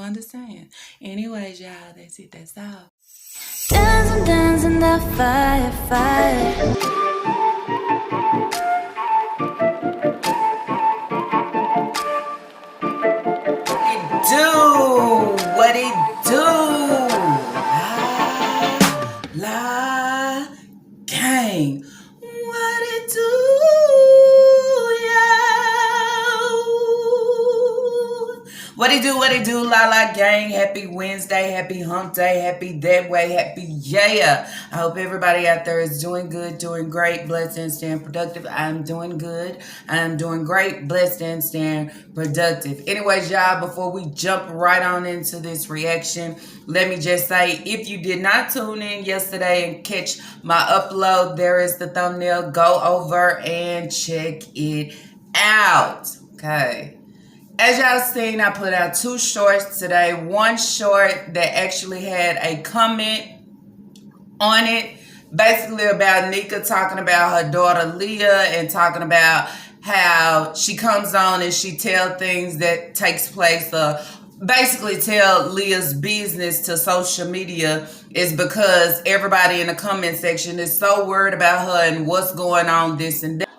understand. Anyways, y'all, that's it. That's all. Dancing, dancing, the fire, fire. What it do? La gang. What it do? What it do, la la gang. Happy Wednesday, happy hump day, happy that way, happy yeah. I hope everybody out there is doing good, doing great, blessed and staying productive. I'm doing good. I'm doing great, blessed and staying productive. Anyways, y'all, before we jump right on into this reaction, let me just say, if you did not tune in yesterday and catch my upload, there is the thumbnail. Go over and check it out. Okay. As y'all seen, I put out 2 shorts today. One short that actually had a comment on it, basically about Nika talking about her daughter Leah and talking about how she comes on and she tell things that takes place, basically tell Leah's business to social media, is because everybody in the comment section is so worried about her and what's going on, this and that.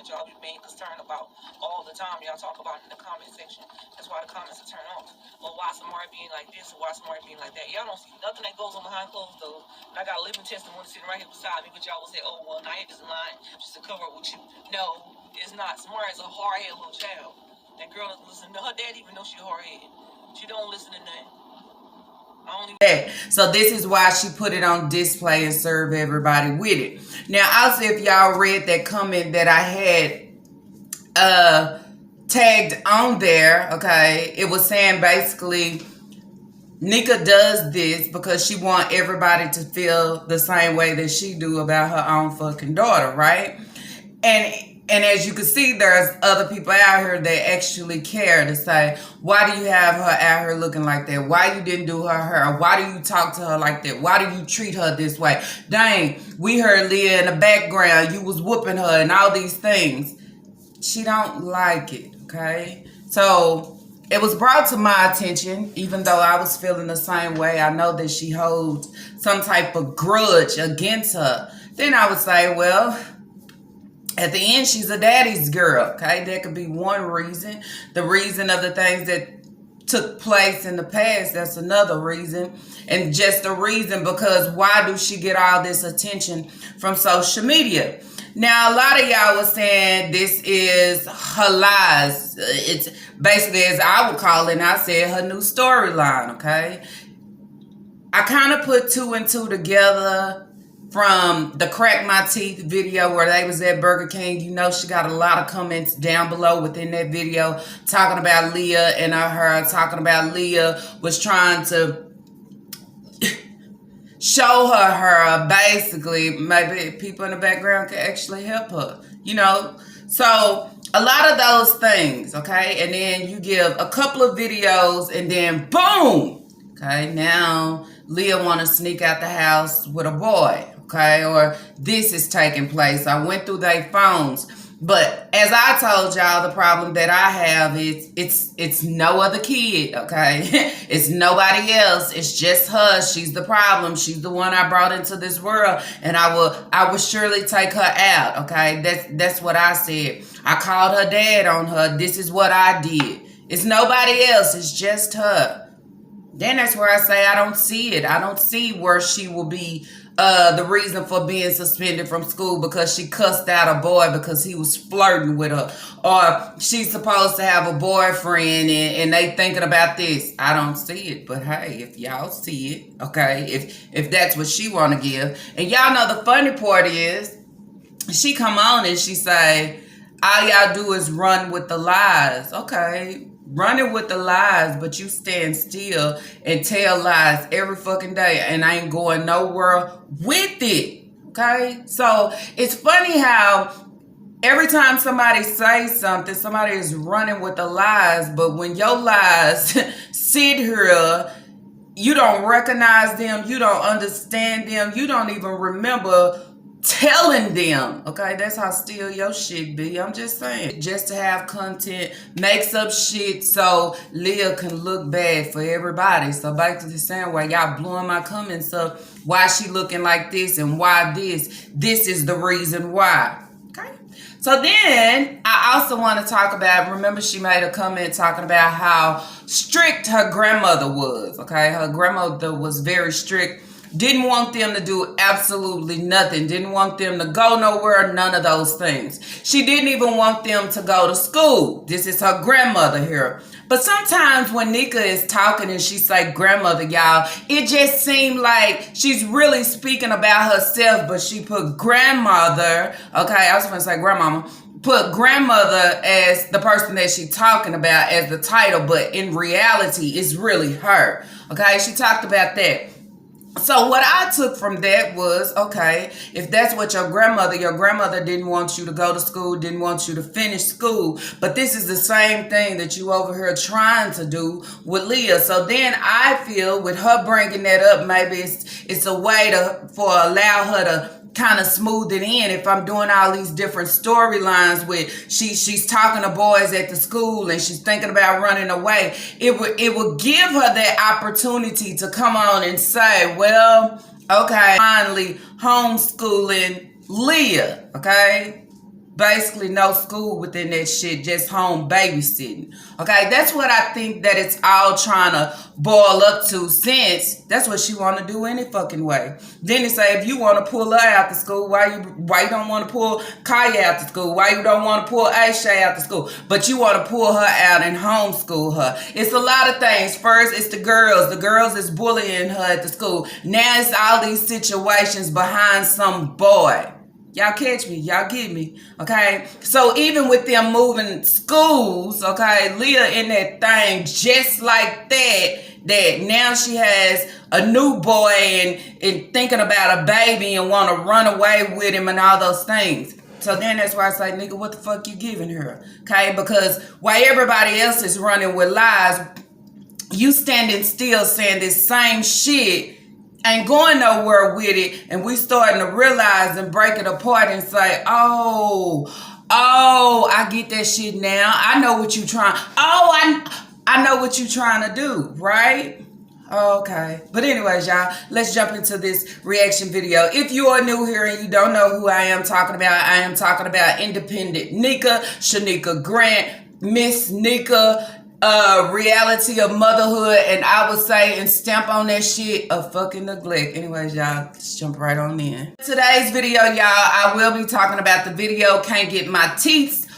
Y'all be being concerned about all the time. Y'all talk about in the comment section. That's why the comments are turned off. Well, why Samari being like this or why Samari being like that? Y'all don't see nothing that goes on behind closed doors. I got a living testimony sitting right here beside me, but y'all will say, oh, well, Nia is lying just to cover up with you. No, it's not. Samari is a hard-headed little child. That girl doesn't listen to her dad even though she's hard-headed. She don't listen to nothing. So this is why she put it on display and serve everybody with it. Now, I'll see if y'all read that comment that I had tagged on there. Okay, it was saying basically Nika does this because she want everybody to feel the same way that she do about her own fucking daughter, right? And as you can see, there's other people out here that actually care to say, why do you have her out here looking like that? Why you didn't do her hair? Why do you talk to her like that? Why do you treat her this way? Dang, we heard Leah in the background. You was whooping her and all these things. She don't like it, okay? So it was brought to my attention, even though I was feeling the same way. I know that she holds some type of grudge against her. Then I would say, well, at the end, she's a daddy's girl, okay? That could be one reason. The reason of the things that took place in the past, that's another reason. And just a reason because why do she get all this attention from social media? Now, a lot of y'all was saying this is her lies. It's basically, as I would call it, and I said her new storyline, okay? I kind of put 2 and 2 together from the Crack My Teeth video where they was at Burger King. You know, she got a lot of comments down below within that video talking about Leah and her talking about Leah was trying to show her basically. Maybe people in the background could actually help her, you know. So a lot of those things, okay? And then you give a couple of videos and then boom, okay? Now Leah want to sneak out the house with a boy. Okay, or this is taking place. I went through their phones. But as I told y'all, the problem that I have is it's no other kid, okay? It's nobody else. It's just her. She's the problem. She's the one I brought into this world. And I will surely take her out, okay? That's what I said. I called her dad on her. This is what I did. It's nobody else. It's just her. Then that's where I say I don't see it. I don't see where she will be the reason for being suspended from school because she cussed out a boy because he was flirting with her, or she's supposed to have a boyfriend and they thinking about this. I don't see it, but hey, if y'all see it, okay, if that's what she want to give. And y'all know the funny part is she come on and she say all y'all do is run with the lies. Okay, running with the lies, but you stand still and tell lies every fucking day, and I ain't going nowhere with it, okay? So it's funny how every time somebody says something, somebody is running with the lies, but when your lies sit here, you don't recognize them, you don't understand them, you don't even remember telling them, okay, that's how still your shit be. I'm just saying, just to have content, makes up shit so Leah can look bad for everybody. So basically saying, why y'all blowing my comments up, why she looking like this and why this is the reason why. Okay. So then I also want to talk about, remember she made a comment talking about how strict her grandmother was. Okay. Her grandmother was very strict. Didn't want them to do absolutely nothing. Didn't want them to go nowhere, none of those things. She didn't even want them to go to school. This is her grandmother here. But sometimes when Nika is talking and she say grandmother, y'all, it just seemed like she's really speaking about herself, but she put grandmother, okay, I was going to say grandmama, put grandmother as the person that she's talking about as the title, but in reality, it's really her, okay? She talked about that. So what I took from that was, okay, if that's what your grandmother didn't want you to go to school, didn't want you to finish school, but this is the same thing that you over here trying to do with Leah. So then I feel with her bringing that up, maybe it's a way for allow her to kind of smooth it in. If I'm doing all these different storylines with she's talking to boys at the school and she's thinking about running away, it would give her that opportunity to come on and say, well, okay, finally homeschooling Leah, okay? Basically no school within that shit, just home babysitting. Okay, that's what I think that it's all trying to boil up to, since that's what she want to do any fucking way. Then they say, if you want to pull her out to school, why you don't want to pull Kaya out to school? Why you don't want to pull Aisha out to school? But you want to pull her out and homeschool her. It's a lot of things. First, it's the girls. The girls is bullying her at the school. Now it's all these situations behind some boy. Y'all catch me. Y'all get me. Okay. So even with them moving schools, okay, Leah in that thing just like that now she has a new boy and thinking about a baby and want to run away with him and all those things. So then that's why I say, nigga, what the fuck you giving her? Okay. Because while everybody else is running with lies, you standing still saying this same shit, ain't going nowhere with it, and we starting to realize and break it apart and say, oh, I get that shit now. I know what you trying. I know what you trying to do, right? Okay. But anyways, y'all, let's jump into this reaction video. If you are new here and you don't know who I am talking about independent Nika, Shanika Grant, Miss Nika, reality of motherhood, and I would say and stamp on that shit of fucking neglect. Anyways, y'all, let's jump right on in. Today's video, y'all, I will be talking about the video Can't Get My Teeth.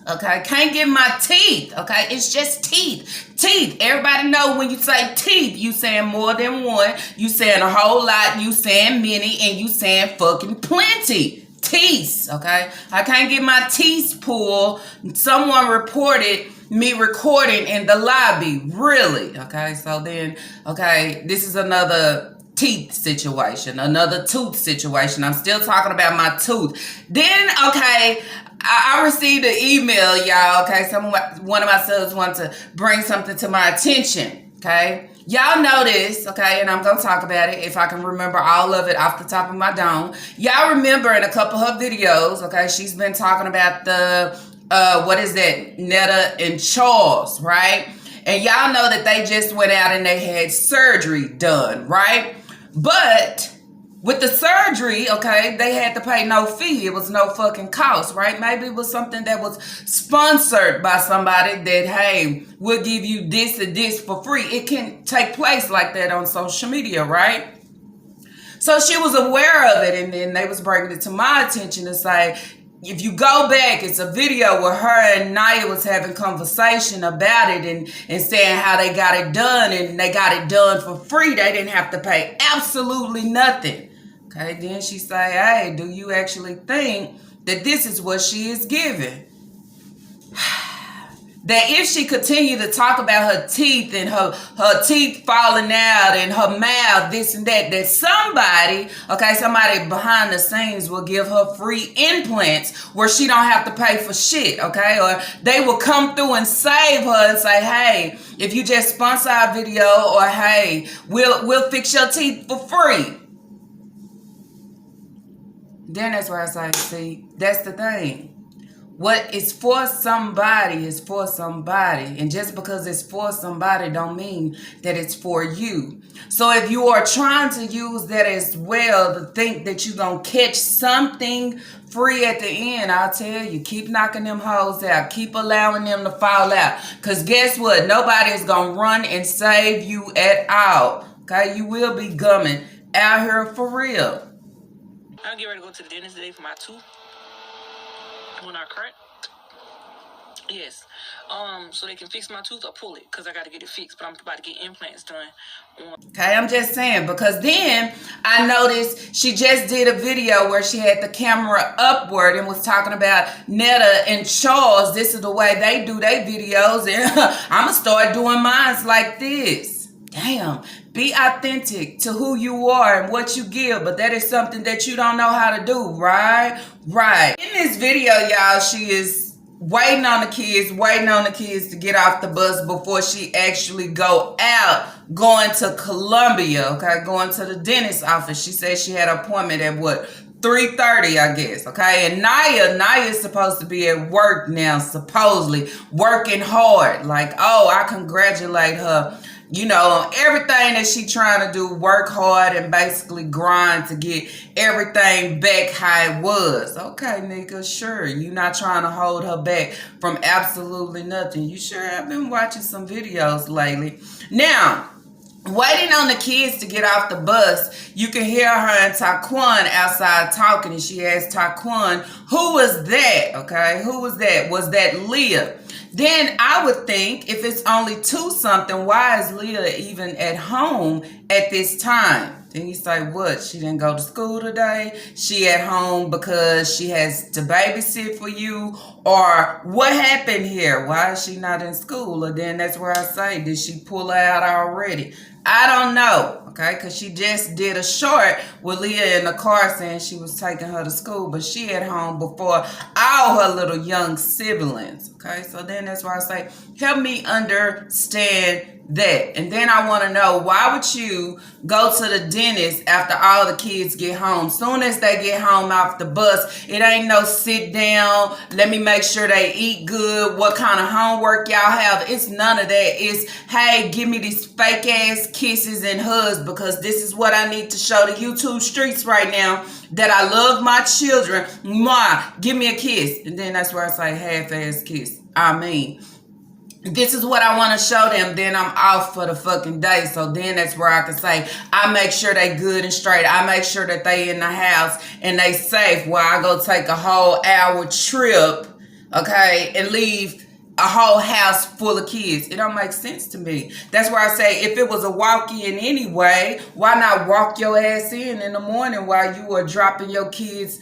Okay, can't get my teeth. Okay, it's just teeth. Everybody know when you say teeth, you saying more than one, you saying a whole lot, you saying many, and you saying fucking plenty. Teeth. Okay, I can't get my teeth pulled. Someone reported me recording in the lobby. Really? Okay, so then, okay, this is another teeth situation, another tooth situation. I'm still talking about my tooth. Then, okay, I received an email, y'all. Okay, one of my subs wanted to bring something to my attention. Okay, y'all know this. Okay, and I'm gonna talk about it if I can remember all of it off the top of my dome. Y'all remember in a couple of her videos, okay, she's been talking about the what is that, Netta and Charles, right? And y'all know that they just went out and they had surgery done, right? But with the surgery, okay, they had to pay no fee. It was no fucking cost, right? Maybe it was something that was sponsored by somebody that, hey, we'll give you this and this for free. It can take place like that on social media, right? So she was aware of it, and then they was bringing it to my attention to say, if you go back, it's a video where her and Naya was having conversation about it and saying how they got it done, and they got it done for free. They didn't have to pay absolutely nothing. Okay, then she say, hey, do you actually think that this is what she is giving? That if she continued to talk about her teeth and her teeth falling out and her mouth, this and that somebody behind the scenes will give her free implants where she don't have to pay for shit, okay? Or they will come through and save her and say, hey, if you just sponsor our video, or hey, we'll fix your teeth for free. Then that's where I say, see, that's the thing. What is for somebody is for somebody. And just because it's for somebody don't mean that it's for you. So if you are trying to use that as well to think that you're going to catch something free at the end, I'll tell you, keep knocking them hoes out. Keep allowing them to fall out. Because guess what? Nobody is going to run and save you at all. Okay? You will be gumming out here for real. I'll get ready to go to the dentist today for my tooth. When I crack. Yes. So they can fix my tooth or pull it, because I got to get it fixed. But I'm about to get implants done. Okay, I'm just saying, because then I noticed she just did a video where she had the camera upward and was talking about Netta and Charles. This is the way they do their videos, and I'm going to start doing mine like this. Damn, be authentic to who you are and what you give, but that is something that you don't know how to do, right? Right. In this video, y'all, she is waiting on the kids to get off the bus before she actually go out, going to Columbia, okay, going to the dentist's office. She said she had an appointment at what, 3:30, I guess, okay? And Naya is supposed to be at work now, supposedly working hard. Like, oh, I congratulate her, you know, on everything that she trying to do, work hard and basically grind to get everything back how it was. Okay, nigga, sure. You not trying to hold her back from absolutely nothing. You sure have been watching some videos lately. Now, waiting on the kids to get off the bus, you can hear her and Taquan outside talking, and she asked Taquan, who was that? Okay, who was that? Was that Leah? Then I would think if it's only 2-something, why is Leah even at home at this time? Then you say, what? She didn't go to school today? She at home because she has to babysit for you? Or what happened here? Why is she not in school? Or then that's where I say, did she pull her out already? I don't know, okay? Because she just did a short with Leah in the car saying she was taking her to school, but she at home before all her little young siblings, okay? So then that's why I say, help me understand that. And then I want to know, why would you go to the dentist after all the kids get home? Soon as they get home off the bus, it ain't no sit down, let me make sure they eat good, what kind of homework y'all have. It's none of that. It's, hey, give me these fake ass kisses and hugs, because this is what I need to show the YouTube streets right now, that I love my children. Mwah, give me a kiss. And then that's where I say half-ass kiss. I mean, this is what I want to show them, then I'm off for the fucking day. So then that's where I can say, I make sure they good and straight. I make sure that they in the house and they safe, while I go take a whole hour trip, okay, and leave a whole house full of kids. It don't make sense to me. That's where I say, if it was a walk-in anyway, why not walk your ass in the morning while you are dropping your kids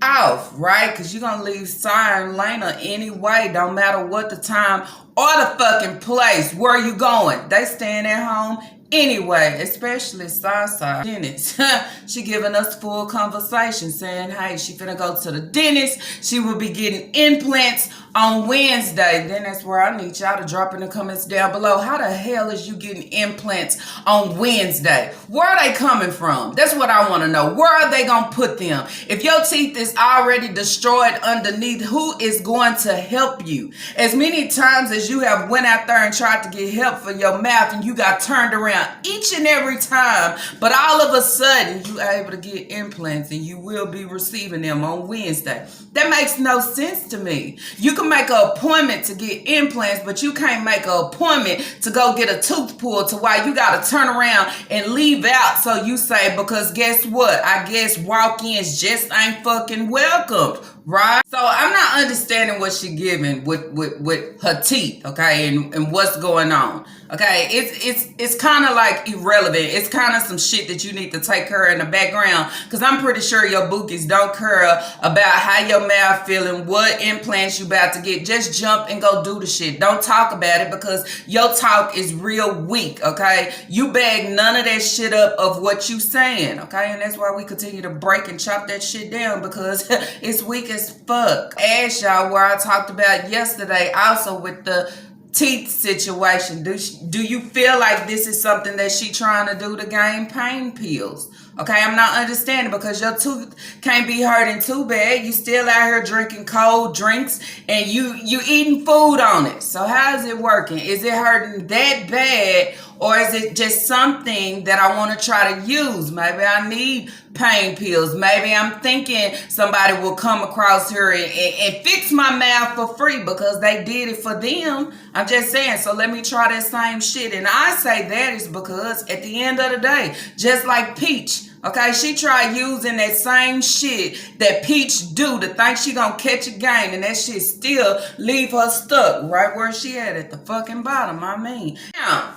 off, right? Because you're going to leave Sire and Lena anyway, don't matter what the time or the fucking place. Where are you going? They staying at home anyway, especially Sasa. Dentist. She giving us full conversation saying, hey, she finna go to the dentist. She will be getting implants on Wednesday. Then that's where I need y'all to drop in the comments down below. How the hell is you getting implants on Wednesday? Where are they coming from? That's what I want to know. Where are they going to put them? If your teeth is already destroyed underneath, who is going to help you? As many times as you have went out there and tried to get help for your mouth and you got turned around each and every time, but all of a sudden you are able to get implants and you will be receiving them on Wednesday. That makes no sense to me. You can make an appointment to get implants, but you can't make an appointment to go get a tooth pulled, to why you got to turn around and leave out. So you say, because guess what? I guess walk-ins just ain't fucking welcomed, right? So I'm not understanding what she giving with her teeth, okay, and what's going on. Okay, it's kind of like irrelevant. It's kind of some shit that you need to take care of in the background, because I'm pretty sure your bookies don't care about how your mouth feeling, what implants you about to get. Just jump and go do the shit. Don't talk about it, because your talk is real weak, okay? You bag none of that shit up of what you saying, okay? And that's why we continue to break and chop that shit down, because it's weak as fuck. Ask y'all where I talked about yesterday also with the teeth situation. Do you feel like this is something that she trying to do to gain pain pills? Okay, I'm not understanding because your tooth can't be hurting too bad. You still out here drinking cold drinks and you eating food on it. So how is it working? Is it hurting that bad, or is it just something that I want to try to use? Maybe I need pain pills. Maybe I'm thinking somebody will come across here and fix my mouth for free because they did it for them. I'm just saying, so let me try that same shit. And I say that is because at the end of the day, just like Peach, okay, she tried using that same shit that Peach do to think she gonna catch a game, and that shit still leave her stuck right where she at the fucking bottom. I mean, now,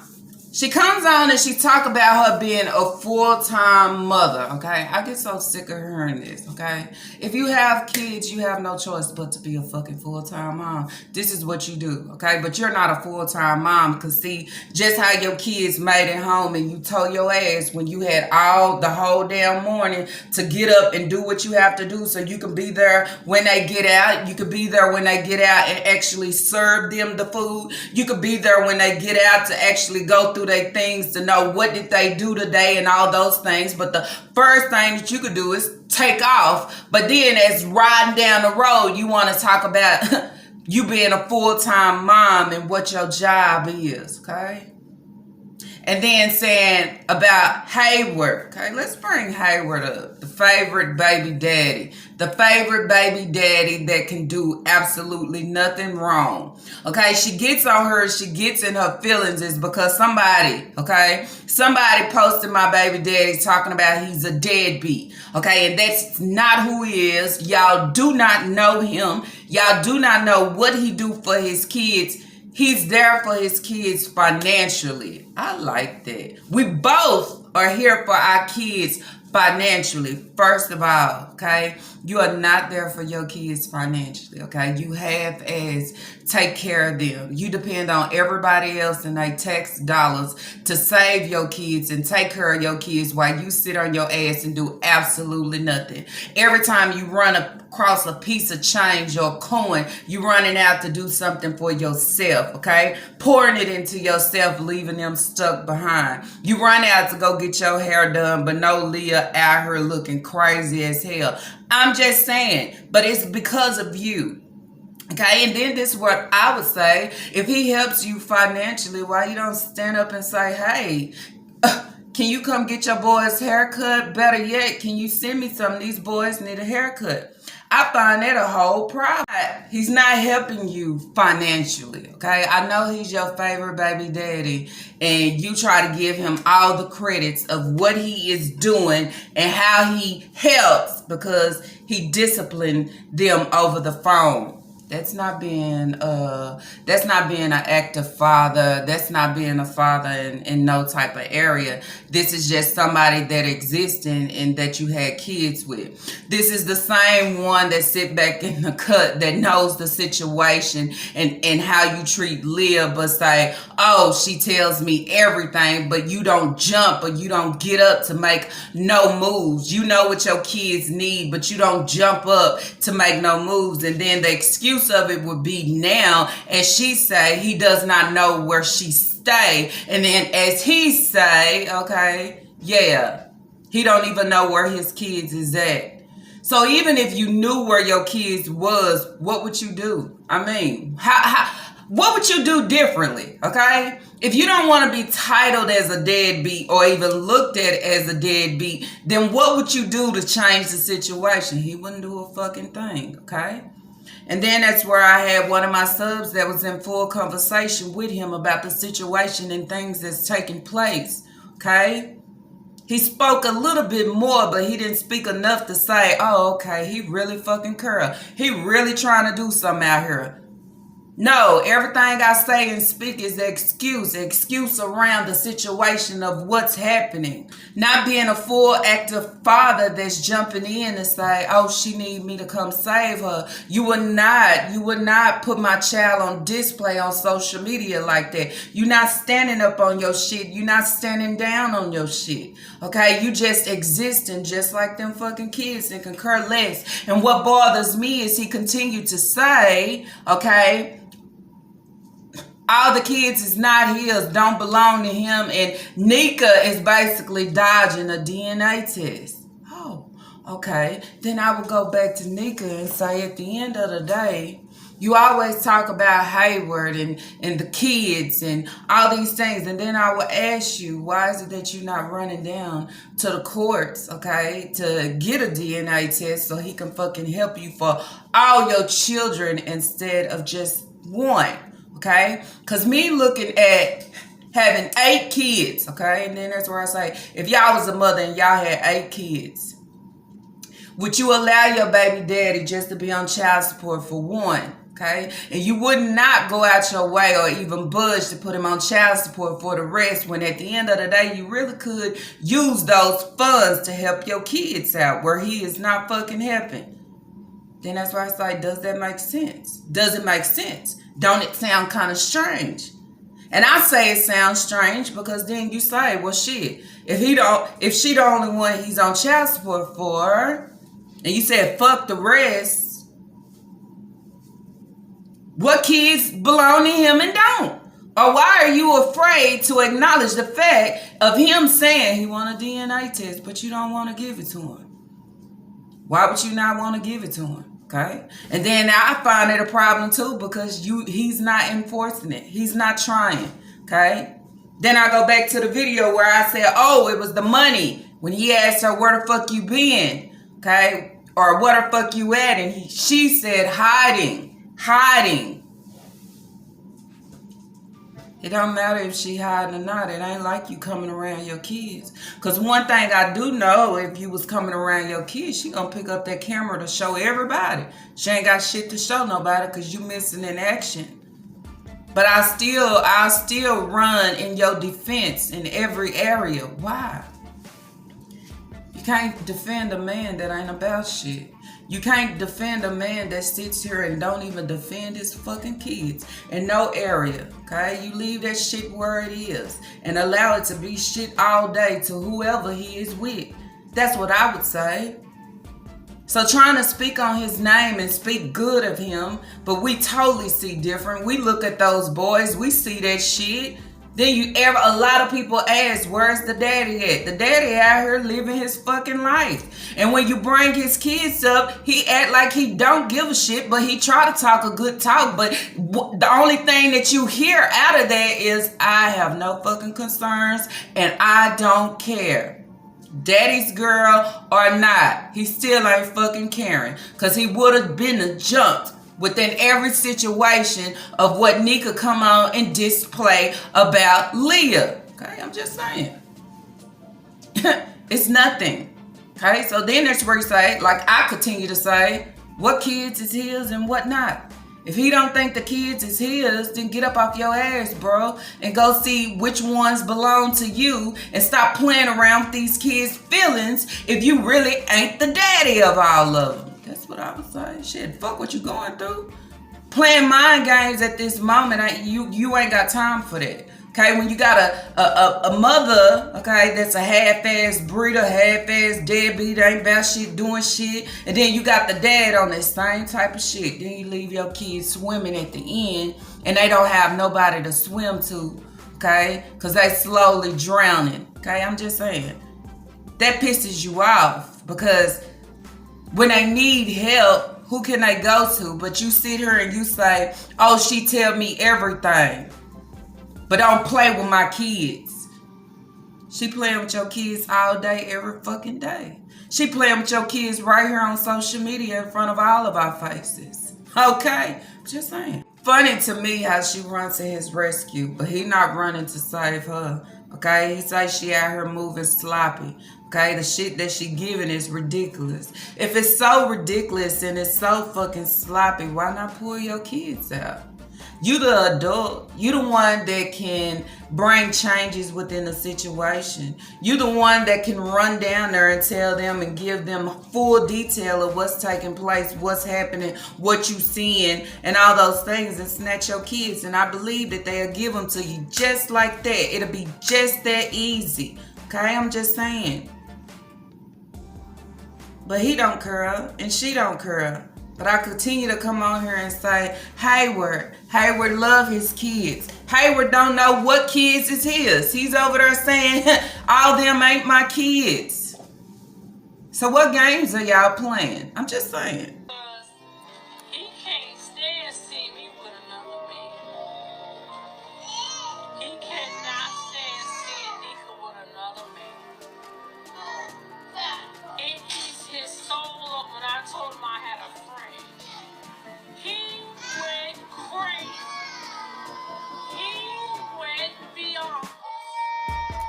she comes on and she talk about her being a full-time mother, okay? I get so sick of hearing this, okay? If you have kids, you have no choice but to be a fucking full-time mom. This is what you do, okay? But you're not a full-time mom because, see, just how your kids made it home and you told your ass when you had the whole damn morning to get up and do what you have to do so you can be there when they get out. You could be there when they get out and actually serve them the food. You could be there when they get out to actually go through their things to know what did they do today and all those things. But the first thing that you could do is take off. But then as riding down the road, you want to talk about you being a full-time mom and what your job is, okay? And then saying about Hayward. Okay, let's bring Hayward up. The favorite baby daddy. The favorite baby daddy that can do absolutely nothing wrong. Okay, she gets on her, she gets in her feelings is because somebody posted my baby daddy talking about he's a deadbeat. Okay, and that's not who he is. Y'all do not know him. Y'all do not know what he do for his kids. He's there for his kids financially. I like that. We both are here for our kids financially. First of all, okay? You are not there for your kids financially, okay? You have as take care of them. You depend on everybody else and they tax dollars to save your kids and take care of your kids while you sit on your ass and do absolutely nothing. Every time you run across a piece of change or coin, you running out to do something for yourself, okay? Pouring it into yourself, leaving them stuck behind. You run out to go get your hair done, but no Leah out here looking crazy as hell. I'm just saying, but it's because of you. Okay, and then this is what I would say. If he helps you financially, why you don't stand up and say, hey, can you come get your boy's haircut? Better yet, can you send me some? These boys need a haircut. I find that a whole problem. He's not helping you financially, okay? I know he's your favorite baby daddy, and you try to give him all the credits of what he is doing and how he helps because he disciplined them over the phone. That's not being an active father. That's not being a father in no type of area. This is just somebody that exists and that you had kids with. This is the same one that sit back in the cut that knows the situation and how you treat Leah, but say, oh, she tells me everything, but you don't jump or you don't get up to make no moves. You know what your kids need, but you don't jump up to make no moves. And then the excuse of it would be now, as she say, he does not know where she stay, and then as he say, okay, yeah, he don't even know where his kids is at. So even if you knew where your kids was, what would you do? I mean, what would you do differently? Okay, if you don't want to be titled as a deadbeat or even looked at as a deadbeat, then what would you do to change the situation? He wouldn't do a fucking thing. Okay. And then that's where I had one of my subs that was in full conversation with him about the situation and things that's taking place, okay? He spoke a little bit more, but he didn't speak enough to say, oh, okay, he really fucking curl. He really trying to do something out here. No, everything I say and speak is excuse around the situation of what's happening. Not being a full active father that's jumping in and say, oh, she need me to come save her. You would not put my child on display on social media like that. You're not standing up on your shit. You're not standing down on your shit. Okay, you just existing just like them fucking kids and concur less. And what bothers me is he continued to say, okay, All the kids is not his, don't belong to him, and Nika is basically dodging a DNA test. Oh, okay. Then I would go back to Nika and say, at the end of the day, you always talk about Hayward and the kids and all these things. And then I will ask you, why is it that you're not running down to the courts, okay, to get a DNA test so he can fucking help you for all your children instead of just one, okay? Because me looking at having 8 kids, okay, and then that's where I say, if y'all was a mother and y'all had 8 kids, would you allow your baby daddy just to be on child support for one? Okay, and you would not go out your way or even budge to put him on child support for the rest, when at the end of the day you really could use those funds to help your kids out where he is not fucking helping. Then that's why I say, does that make sense? Does it make sense? Don't it sound kind of strange? And I say it sounds strange because then you say, well, shit, if she the only one he's on child support for, and you said fuck the rest, what kids belong to him and don't? Or why are you afraid to acknowledge the fact of him saying he want a DNA test, but you don't want to give it to him? Why would you not want to give it to him? Okay? And then I find it a problem too because he's not enforcing it. He's not trying. Okay? Then I go back to the video where I said, oh, it was the money. When he asked her, where the fuck you been? Okay? Or where the fuck you at? And she said, hiding. It don't matter if she hiding or not. It ain't like you coming around your kids. Because one thing I do know, if you was coming around your kids, she gonna pick up that camera to show everybody. She ain't got shit to show nobody because you missing in action. But I still run in your defense in every area. Why? You can't defend a man that ain't about shit. You can't defend a man that sits here and don't even defend his fucking kids in no area, okay? You leave that shit where it is and allow it to be shit all day to whoever he is with. That's what I would say. So trying to speak on his name and speak good of him, but we totally see different. We look at those boys, we see that shit. Then a lot of people ask, where's the daddy at? The daddy out here living his fucking life. And when you bring his kids up, he act like he don't give a shit, but he try to talk a good talk. But the only thing that you hear out of that is, I have no fucking concerns and I don't care. Daddy's girl or not, he still ain't fucking caring. Because he would have been jumped within every situation of what Nika come on and display about Leah. Okay, I'm just saying. It's nothing. Okay, so then that's where you say, like I continue to say, what kids is his and what not. If he don't think the kids is his, then get up off your ass, bro, and go see which ones belong to you and stop playing around with these kids' feelings if you really ain't the daddy of all of them. That's what I would say. Shit, fuck what you going through. Playing mind games at this moment, you ain't got time for that. Okay, when you got a mother, okay, that's a half-ass breeder, half-ass deadbeat, ain't about shit, doing shit, and then you got the dad on that same type of shit. Then you leave your kids swimming at the end, and they don't have nobody to swim to, okay, because they slowly drowning. Okay, I'm just saying. That pisses you off because when they need help, who can they go to? But you sit here and you say, oh, she tell me everything. But don't play with my kids. She playing with your kids all day, every fucking day. She playing with your kids right here on social media in front of all of our faces. Okay? Just saying. Funny to me how she runs to his rescue, but he not running to save her. Okay? He say she out here moving sloppy. Okay, the shit that she giving is ridiculous. If it's so ridiculous and it's so fucking sloppy, why not pull your kids out? You the adult. You the one that can bring changes within the situation. You the one that can run down there and tell them and give them full detail of what's taking place, what's happening, what you seeing, and all those things, and snatch your kids. And I believe that they'll give them to you just like that. It'll be just that easy. Okay, I'm just saying. But he don't care, and she don't care. But I continue to come on here and say, Hayward love his kids. Hayward don't know what kids is his. He's over there saying, all them ain't my kids. So what games are y'all playing? I'm just saying. He can't stand seeing me with another man. He cannot stand seeing Nika with another man. It eats his soul up when I told him I had a friend. He went crazy. He went beyond.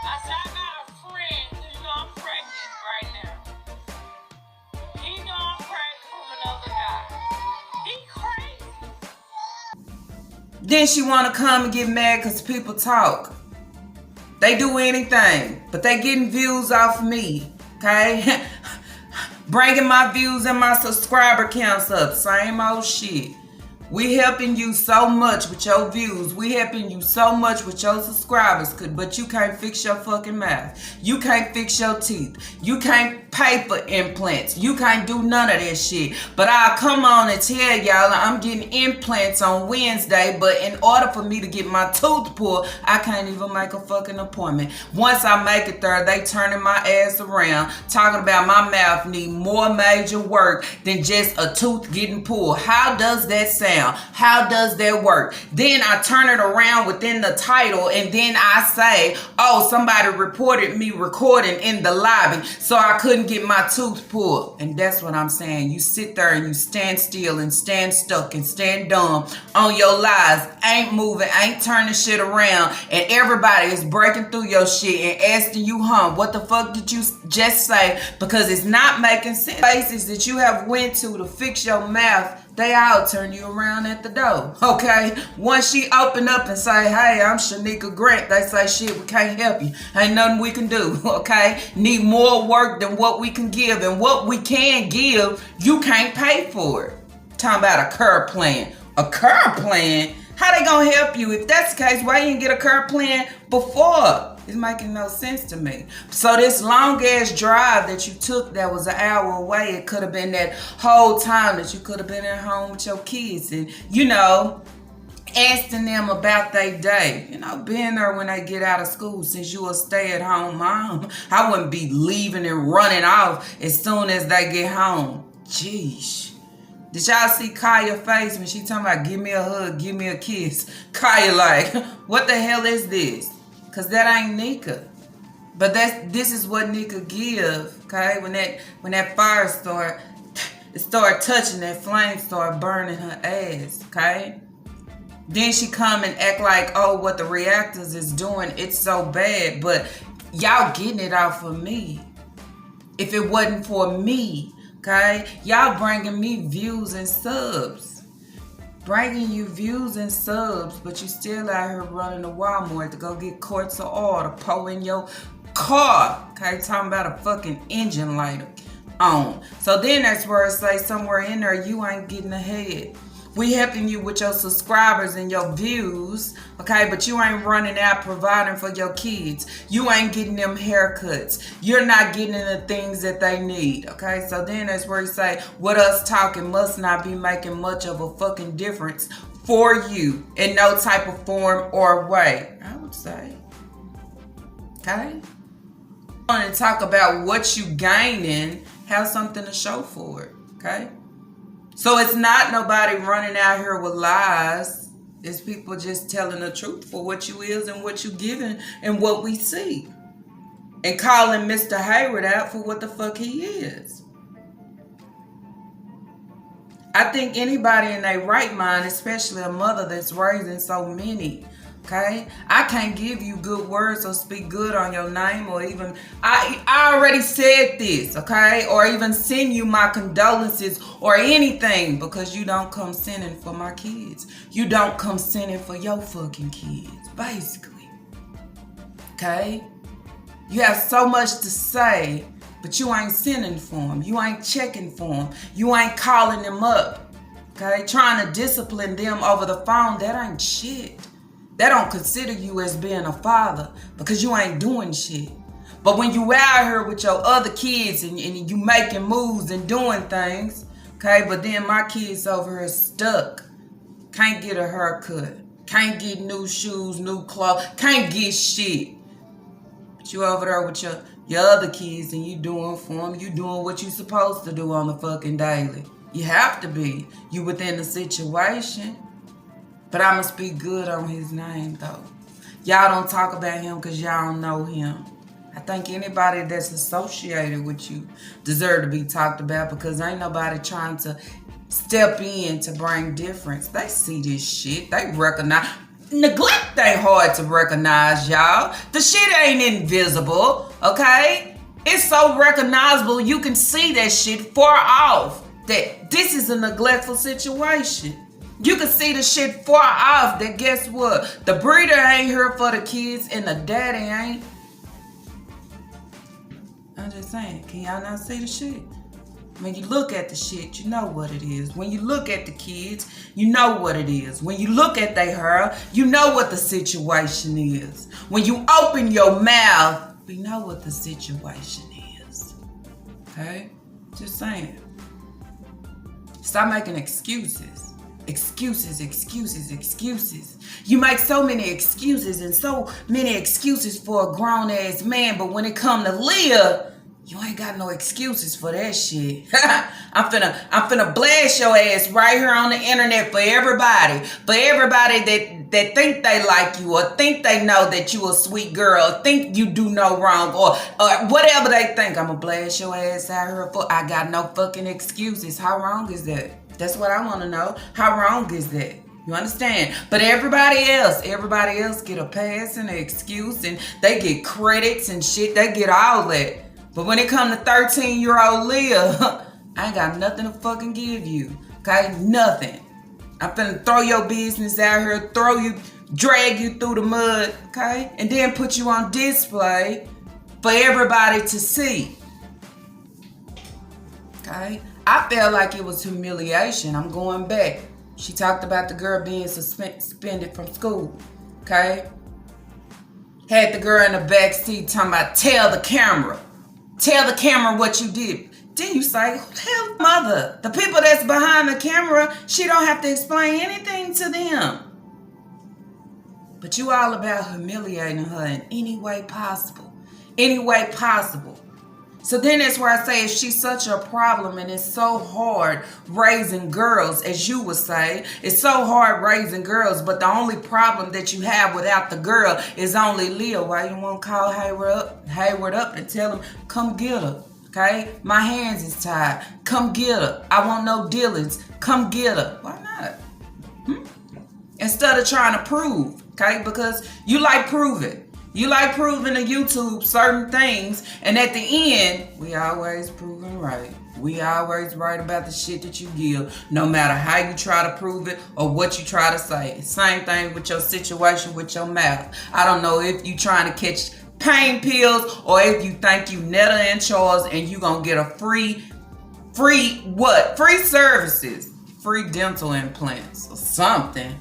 I said, I got a friend. You know I'm pregnant right now. He know I'm pregnant from another guy. He crazy. Then she want to come and get mad because people talk. They do anything, but they getting views off me, okay? Bringing my views and my subscriber counts up. Same old shit. We helping you so much with your views. We helping you so much with your subscribers. But you can't fix your fucking mouth. You can't fix your teeth. You can't pay for implants. You can't do none of that shit. But I'll come on and tell y'all I'm getting implants on Wednesday. But in order for me to get my tooth pulled, I can't even make a fucking appointment. Once I make it there, they turning my ass around. Talking about my mouth need more major work than just a tooth getting pulled. How does that sound? How does that work? Then I turn it around within the title and then I say, oh, somebody reported me recording in the lobby so I couldn't get my tooth pulled. And that's what I'm saying. You sit there and you stand still and stand stuck and stand dumb on your lies. Ain't moving, ain't turning shit around, and everybody is breaking through your shit and asking you, what the fuck did you just say? Because it's not making sense. Places that you have went to fix your mouth, they all turn you around at the door, okay? Once she open up and say, hey, I'm Shanika Grant, they say, shit, we can't help you. Ain't nothing we can do, okay? Need more work than what we can give. And what we can give, you can't pay for it. Talking about a care plan. A care plan? How they gonna help you? If that's the case, why you didn't get a care plan before? It's making no sense to me. So this long ass drive that you took that was an hour away, it could have been that whole time that you could have been at home with your kids and, asking them about their day. Being there when they get out of school. Since you a stay-at-home mom, I wouldn't be leaving and running off as soon as they get home. Jeez. Did y'all see Kaya's face when she talking about give me a hug, give me a kiss? Kaya like, what the hell is this? Cause that ain't Nika. But this is what Nika give, okay? When that fire start touching, that flame start burning her ass, okay? Then she come and act like, oh, what the reactors is doing, it's so bad. But y'all getting it out for me. If it wasn't for me, okay? Y'all bringing me views and subs. Bringing you views and subs, but you still out here running to Walmart to go get quarts of oil to pour in your car. Okay, talking about a fucking engine lighter on. So then that's where it say somewhere in there you ain't getting ahead. We helping you with your subscribers and your views, okay? But you ain't running out providing for your kids. You ain't getting them haircuts. You're not getting the things that they need, okay? So then that's where you say, what us talking must not be making much of a fucking difference for you in no type of form or way, I would say, okay? I want to talk about what you gaining, have something to show for it, okay? So it's not nobody running out here with lies. It's people just telling the truth for what you is and what you giving and what we see. And calling Mr. Hayward out for what the fuck he is. I think anybody in their right mind, especially a mother that's raising so many, okay? I can't give you good words or speak good on your name or even, I already said this, okay? Or even send you my condolences or anything because you don't come sending for my kids. You don't come sending for your fucking kids, basically, okay? You have so much to say, but you ain't sending for them. You ain't checking for them. You ain't calling them up, okay? Trying to discipline them over the phone, that ain't shit. They don't consider you as being a father because you ain't doing shit. But when you out here with your other kids and you making moves and doing things, Okay, but then my kids over here stuck. Can't get a haircut. Can't get new shoes, new clothes. Can't get shit. But you over there with your other kids and you doing for them. You doing what you supposed to do on the fucking daily. You have to be. You within the situation. But I'ma speak good on his name though. Y'all don't talk about him because y'all don't know him. I think anybody that's associated with you deserve to be talked about because ain't nobody trying to step in to bring difference. They see this shit. They recognize. Neglect ain't hard to recognize, y'all. The shit ain't invisible, okay? It's so recognizable you can see that shit far off that this is a neglectful situation. You can see the shit far off that guess what? The breeder ain't here for the kids and the daddy ain't. I'm just saying, can y'all not see the shit? When you look at the shit, you know what it is. When you look at the kids, you know what it is. When you look at their hair, you know what the situation is. When you open your mouth, we know what the situation is. Okay? Just saying. Stop making excuses. Excuses. You make so many excuses and so many excuses for a grown-ass man, but when it come to Leah, you ain't got no excuses for that shit. I'm finna blast your ass right here on the internet for everybody. For everybody that think they like you or think they know that you a sweet girl, or think you do no wrong or whatever they think. I'ma blast your ass out here for. I got no fucking excuses. How wrong is that? That's what I want to know. How wrong is that? You understand? But everybody else get a pass and an excuse and they get credits and shit. They get all that. But when it come to 13-year-old Leah, I ain't got nothing to fucking give you. Okay? Nothing. I'm finna throw your business out here, drag you through the mud, okay? And then put you on display for everybody to see. Okay? I felt like it was humiliation. I'm going back. She talked about the girl being suspended from school. Okay? Had the girl in the back seat talking about tell the camera what you did. Then you say, hell mother, the people that's behind the camera, she don't have to explain anything to them. But you all about humiliating her in any way possible. Any way possible. So then that's where I say if she's such a problem and it's so hard raising girls, as you would say, it's so hard raising girls, but the only problem that you have without the girl is only Leah. Why you won't call Hayward up and tell him, come get her, okay? My hands is tied. Come get her. I want no dealings. Come get her. Why not? Instead of trying to prove, okay? Because you like proving. You like proving to YouTube certain things, and at the end, we always proving right. We always right about the shit that you give, no matter how you try to prove it or what you try to say. Same thing with your situation with your mouth. I don't know if you trying to catch pain pills or if you think you Netta and Charles and you gonna get a free what? Free services, free dental implants or something.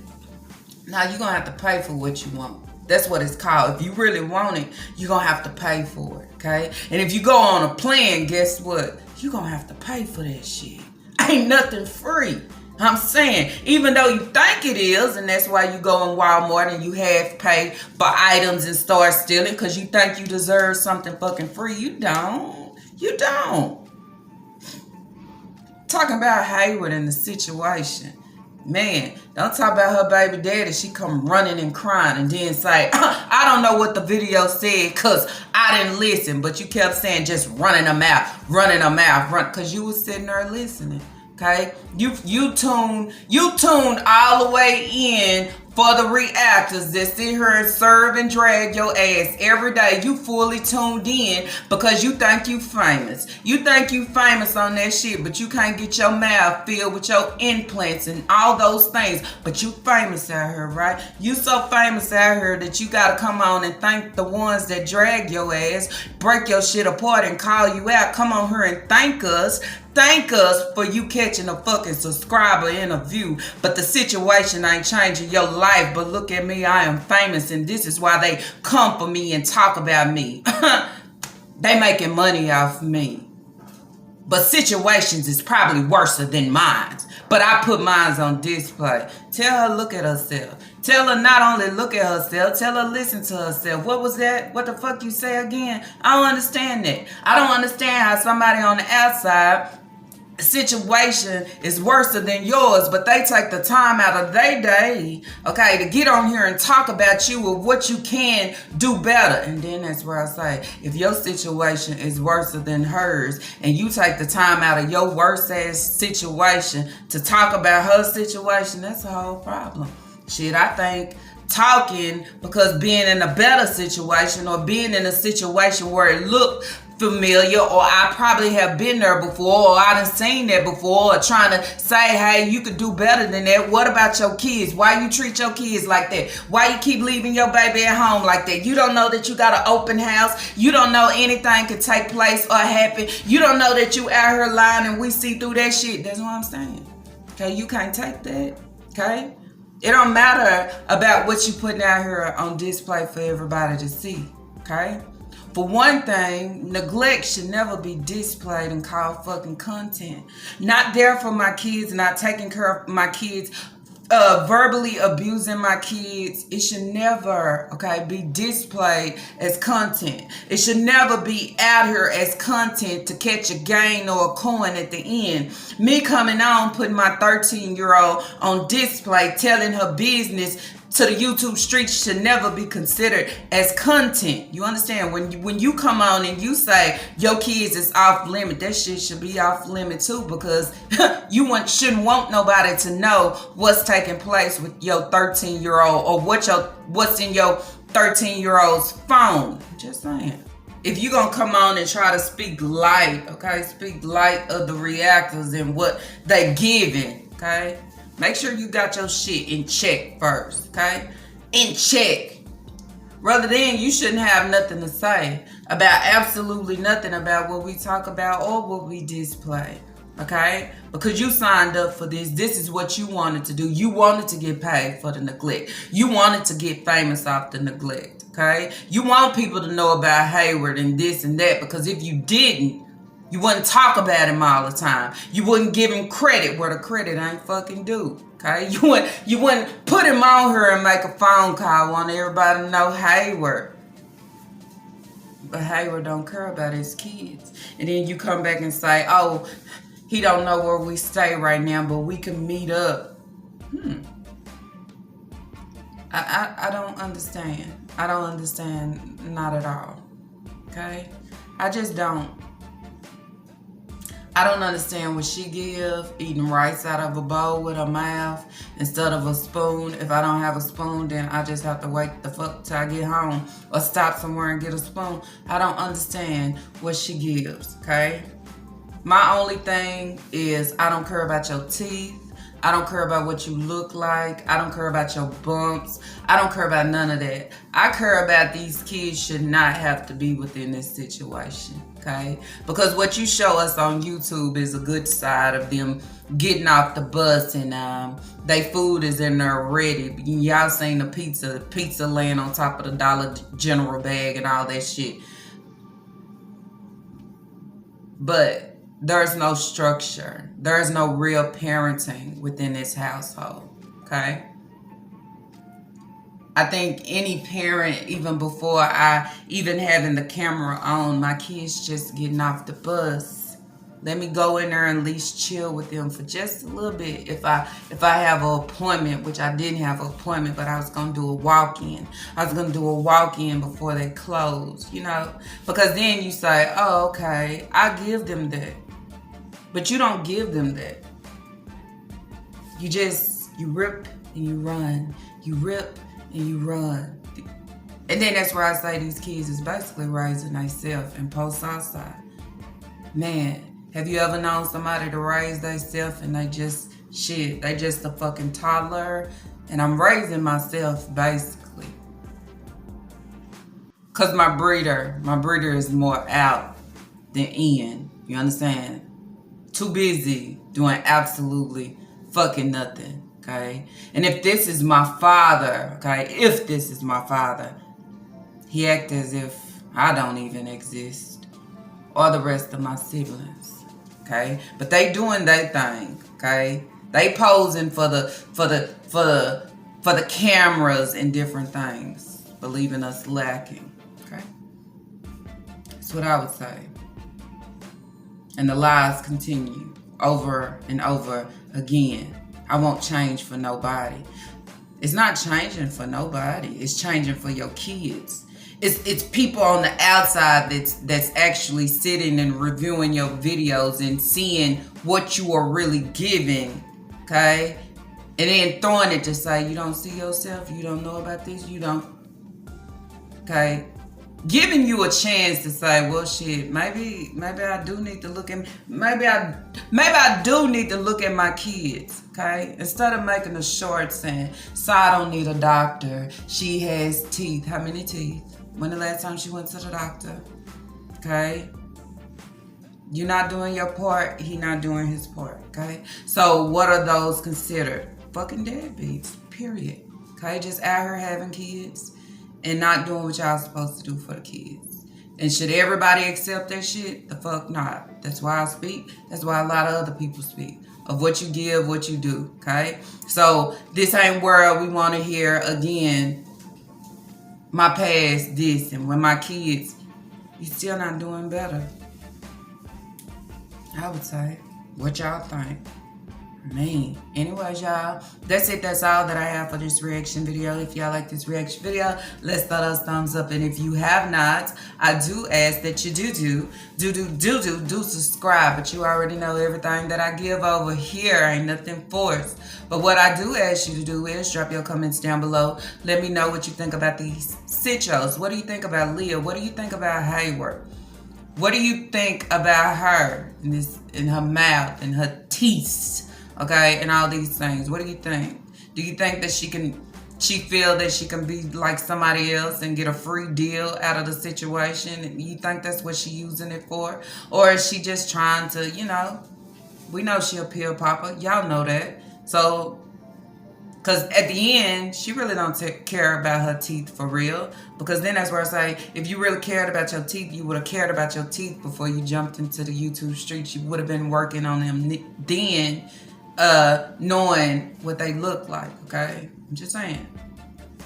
Now you're gonna have to pay for what you want. That's what it's called. If you really want it, you're going to have to pay for it, okay? And if you go on a plan, guess what? You're going to have to pay for that shit. Ain't nothing free. I'm saying, even though you think it is, and that's why you go in Walmart and you half pay for items and start stealing because you think you deserve something fucking free. You don't. You don't. Talking about Hayward and the situation. Man, don't talk about her baby daddy. She come running and crying and then say, I don't know what the video said because I didn't listen. But you kept saying just running her mouth, because you was sitting there listening. Okay? You tuned all the way in for the reactors that sit here and serve and drag your ass every day. You fully tuned in because you think you famous. You think you famous on that shit, but you can't get your mouth filled with your implants and all those things. But you famous out here, right? You so famous out here that you gotta come on and thank the ones that drag your ass, break your shit apart and call you out. Come on here and thank us. Thank us for you catching a fucking subscriber interview. But the situation ain't changing your life. But look at me, I am famous. And this is why they come for me and talk about me. They making money off me. But situations is probably worse than mine. But I put mine on display. Tell her look at herself. Tell her not only look at herself, tell her listen to herself. What was that? What the fuck you say again? I don't understand that. I don't understand how somebody on the outside situation is worse than yours, but they take the time out of their day, okay, to get on here and talk about you or what you can do better. And then that's where I say, if your situation is worse than hers and you take the time out of your worst ass situation to talk about her situation, that's a whole problem. Shit, I think talking, because being in a better situation or being in a situation where it looked familiar, or I probably have been there before, or I done seen that before, or trying to say, hey, you could do better than that. What about your kids? Why you treat your kids like that? Why you keep leaving your baby at home like that? You don't know that you got an open house. You don't know anything could take place or happen. You don't know that you out here lying and we see through that shit. That's what I'm saying. Okay, you can't take that. Okay? It don't matter about what you putting out here on display for everybody to see. Okay? For one thing, neglect should never be displayed and called fucking content. Not there for my kids, not taking care of my kids, verbally abusing my kids. It should never, okay, be displayed as content. It should never be out here as content to catch a gain or a coin at the end. Me coming on, putting my 13-year-old on display, telling her business to the YouTube streets should never be considered as content. You understand? When you come on and you say your kids is off limit, that shit should be off limit too, because you shouldn't want nobody to know what's taking place with your 13-year-old or what's in your 13-year-old's phone. Just saying. If you're going to come on and try to speak light, okay, speak light of the reactors and what they giving, okay? Make sure you got your shit in check first, okay? In check. Rather than you shouldn't have nothing to say about absolutely nothing about what we talk about or what we display, okay? Because you signed up for this. This is what you wanted to do. You wanted to get paid for the neglect. You wanted to get famous off the neglect, okay? You want people to know about Hayward and this and that, because if you didn't, you wouldn't talk about him all the time. You wouldn't give him credit where the credit ain't fucking due. Okay? You wouldn't put him on here and make a phone call, want everybody to know Hayward. But Hayward don't care about his kids. And then you come back and say, oh, he don't know where we stay right now, but we can meet up. I don't understand. I don't understand, not at all. Okay? I just don't. I don't understand what she give, eating rice out of a bowl with her mouth instead of a spoon. If I don't have a spoon, then I just have to wait the fuck till I get home or stop somewhere and get a spoon. I don't understand what she gives, okay? My only thing is I don't care about your teeth. I don't care about what you look like. I don't care about your bumps. I don't care about none of that. I care about these kids should not have to be within this situation, okay? Because what you show us on YouTube is a good side of them getting off the bus and they food is in there ready. Y'all seen the pizza laying on top of the Dollar General bag and all that shit. But there's no structure. There's no real parenting within this household, okay? I think any parent, even before I even having the camera on, my kids just getting off the bus. Let me go in there and at least chill with them for just a little bit. If I have an appointment, which I didn't have an appointment, but I was going to do a walk-in. I was going to do a walk-in before they close, you know? Because then you say, oh, okay, I give them that. But you don't give them that. You rip and you run. You rip and you run. And then that's where I say these kids is basically raising themselves and post outside. Man, have you ever known somebody to raise themselves and they just a fucking toddler? And I'm raising myself basically. Cause my breeder is more out than in. You understand? Too busy doing absolutely fucking nothing, okay? And if this is my father, okay, he acts as if I don't even exist, or the rest of my siblings. okay? But they doing their thing, okay? They posing for the cameras and different things, believing us lacking, okay? That's what I would say. And the lies continue over and over again. I won't change for nobody. It's not changing for nobody. It's changing for your kids. It's people on the outside that's actually sitting and reviewing your videos and seeing what you are really giving, okay? And then throwing it to say, you don't see yourself, you don't know about this, you don't, okay? Giving you a chance to say, well, shit, maybe I do need to look at, maybe I do need to look at my kids, okay? Instead of making a short saying, so I don't need a doctor, she has teeth. How many teeth? When the last time she went to the doctor? Okay? You're not doing your part, he not doing his part, okay? So what are those considered? Fucking deadbeats, period. Okay? Just out here having kids and not doing what y'all supposed to do for the kids. And should everybody accept that shit? The fuck not. That's why I speak. That's why a lot of other people speak. Of what you give, what you do, okay? So this ain't where we want to hear again, my past this, and when my kids, you still not doing better. I would say. What y'all think? Man. Anyways, y'all, that's it. That's all that I have for this reaction video. If y'all like this reaction video, let's throw those thumbs up. And if you have not, I do ask that you do subscribe. But you already know everything that I give over here ain't nothing forced. But what I do ask you to do is drop your comments down below. Let me know what you think about these sichos. What do you think about Leah? What do you think about Hayward? What do you think about her in her mouth and her teeth? Okay, and all these things. What do you think? Do you think that she feel that she can be like somebody else and get a free deal out of the situation? You think that's what she using it for? Or is she just trying to, you know, we know she a pill popper. Y'all know that. So, because at the end, she really don't care about her teeth for real. Because then that's where I say, if you really cared about your teeth, you would have cared about your teeth before you jumped into the YouTube streets. You would have been working on them then, knowing what they look like, okay? I'm just saying.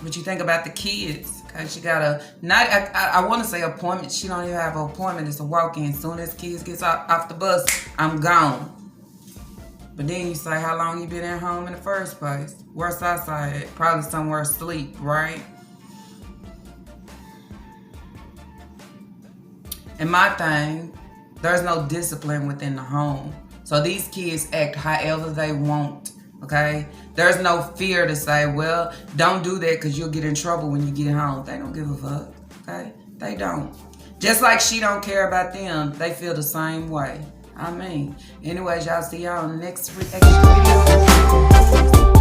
What you think about the kids? Okay, she got I want to say appointment. She don't even have an appointment. It's a walk-in. As soon as kids gets off the bus, I'm gone. But then you say, how long you been at home in the first place? Where's outside at? Probably somewhere asleep, right? And my thing, there's no discipline within the home. So these kids act however they want, okay? There's no fear to say, well, don't do that because you'll get in trouble when you get home. They don't give a fuck, okay? They don't. Just like she don't care about them, they feel the same way. I mean, anyways, y'all see y'all on the next reaction video.